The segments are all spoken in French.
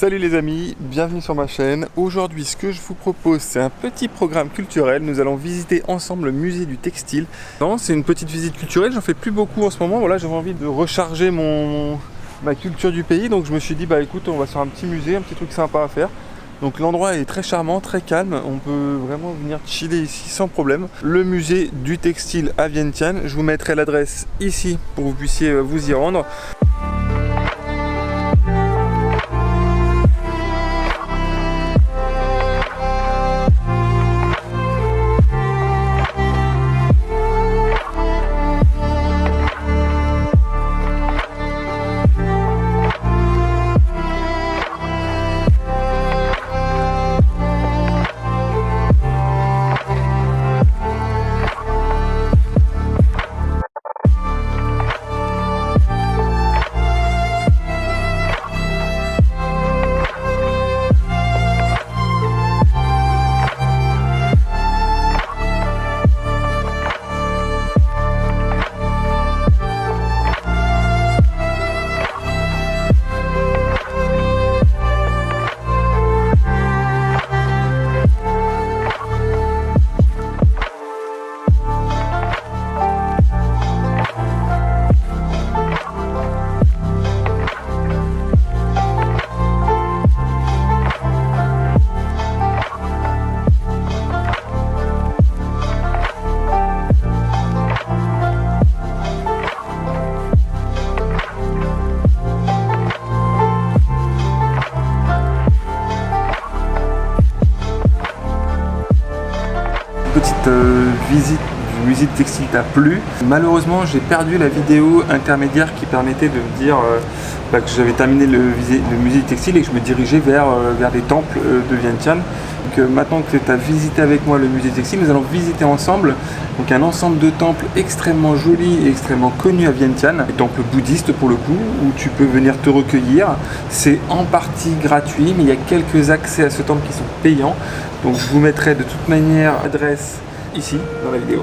Salut les amis, bienvenue sur ma chaîne. Aujourd'hui, ce que je vous propose, c'est un petit programme culturel. Nous allons visiter ensemble le musée du textile. Non, c'est une petite visite culturelle, j'en fais plus beaucoup en ce moment. Voilà, j'avais envie de recharger ma culture du pays. Donc je me suis dit, bah écoute, on va sur un petit musée, un petit truc sympa à faire. Donc l'endroit est très charmant, très calme. On peut vraiment venir chiller ici sans problème. Le musée du textile à Vientiane. Je vous mettrai l'adresse ici pour que vous puissiez vous y rendre. Petite visite du musée de textile t'a plu. Malheureusement, j'ai perdu la vidéo intermédiaire qui permettait de me dire que j'avais terminé le musée du textile et que je me dirigeais vers les temples de Vientiane. Donc, maintenant que tu as visité avec moi le musée du textile, nous allons visiter ensemble donc, un ensemble de temples extrêmement jolis et extrêmement connus à Vientiane. Des temples bouddhistes pour le coup, où tu peux venir te recueillir. C'est en partie gratuit, mais il y a quelques accès à ce temple qui sont payants. Donc je vous mettrai de toute manière l'adresse ici dans la vidéo.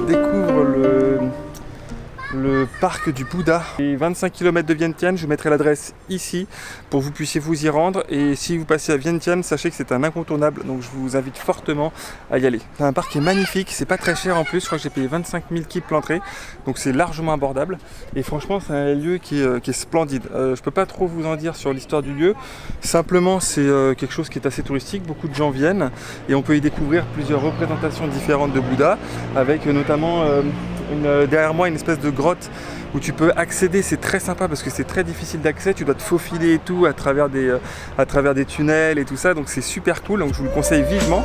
Découvre le parc du Bouddha, 25 km de Vientiane. Je mettrai l'adresse ici pour que vous puissiez vous y rendre, et si vous passez à Vientiane, sachez que c'est un incontournable, donc je vous invite fortement à y aller. C'est un parc qui est magnifique, c'est pas très cher en plus, je crois que j'ai payé 25 000 kips l'entrée, donc c'est largement abordable, et franchement c'est un lieu qui est splendide. Je peux pas trop vous en dire sur l'histoire du lieu, simplement c'est quelque chose qui est assez touristique, beaucoup de gens viennent, et on peut y découvrir plusieurs représentations différentes de Bouddha, avec notamment derrière moi une espèce de grotte où tu peux accéder. C'est très sympa parce que c'est très difficile d'accès, tu dois te faufiler et tout à travers des tunnels et tout ça, donc c'est super cool, donc je vous le conseille vivement.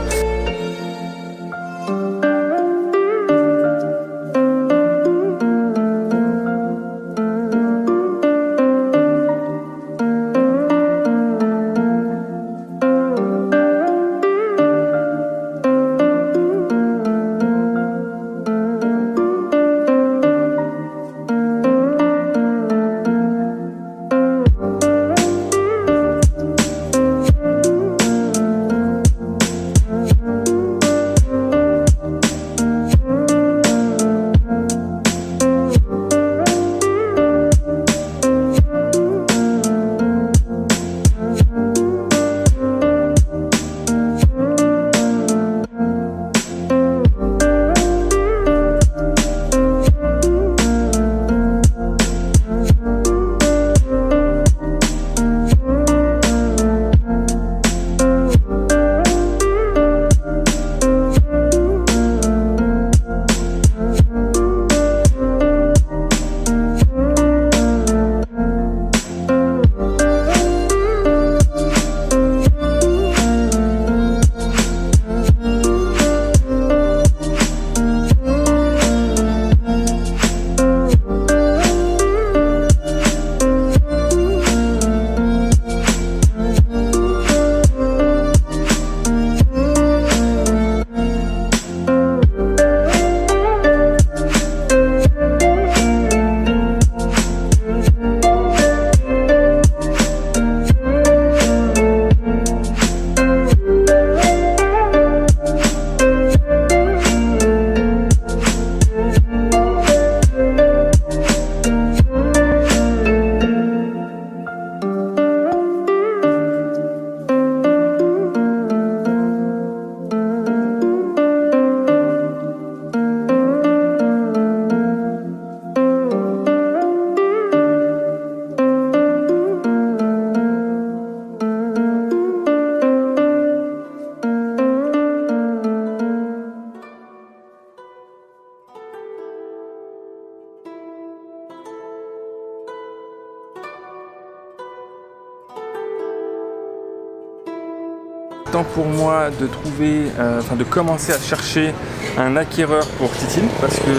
temps pour moi de trouver, de commencer à chercher un acquéreur pour Titine, parce que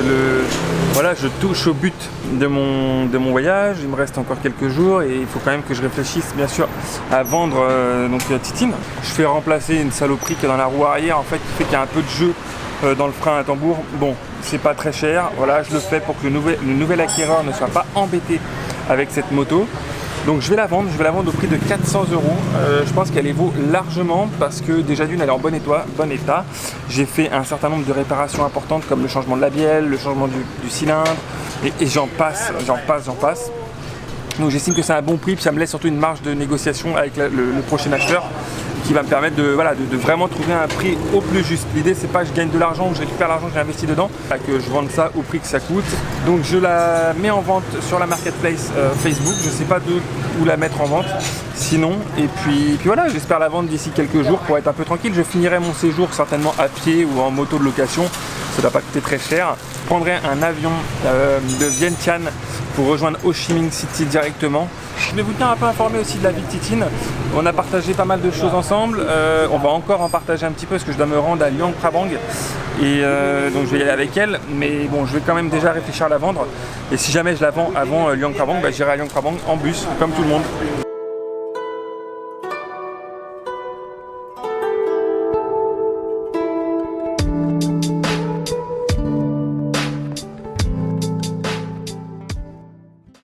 voilà, je touche au but de mon voyage. Il me reste encore quelques jours et il faut quand même que je réfléchisse bien sûr à vendre Titine. Je fais remplacer une saloperie qui est dans la roue arrière, en fait, qui fait qu'il y a un peu de jeu dans le frein à tambour. Bon, c'est pas très cher, voilà, je le fais pour que le nouvel acquéreur ne soit pas embêté avec cette moto. Donc je vais la vendre au prix de 400 €. Je pense qu'elle les vaut largement parce que déjà d'une, elle est en bon état. J'ai fait un certain nombre de réparations importantes comme le changement de la bielle, le changement du cylindre et j'en passe. Donc j'estime que c'est un bon prix, puis ça me laisse surtout une marge de négociation avec le prochain acheteur qui va me permettre de vraiment trouver un prix au plus juste. L'idée, c'est pas que je gagne de l'argent ou je récupère l'argent que j'ai investi dedans, que je vende ça au prix que ça coûte. Donc je la mets en vente sur la marketplace Facebook. Je sais pas où la mettre en vente sinon. Et puis voilà, j'espère la vendre d'ici quelques jours pour être un peu tranquille. Je finirai mon séjour certainement à pied ou en moto de location. Ça ne doit pas coûter très cher. Je prendrai un avion de Vientiane pour rejoindre Ho Chi Minh City directement. Je vais vous tenir un peu informé aussi de la vie de Titine. On a partagé pas mal de choses ensemble. On va encore en partager un petit peu parce que je dois me rendre à Luang Prabang. Et donc je vais y aller avec elle. Mais bon, je vais quand même déjà réfléchir à la vendre. Et si jamais je la vends avant Luang Prabang, j'irai à Luang Prabang en bus, comme tout le monde.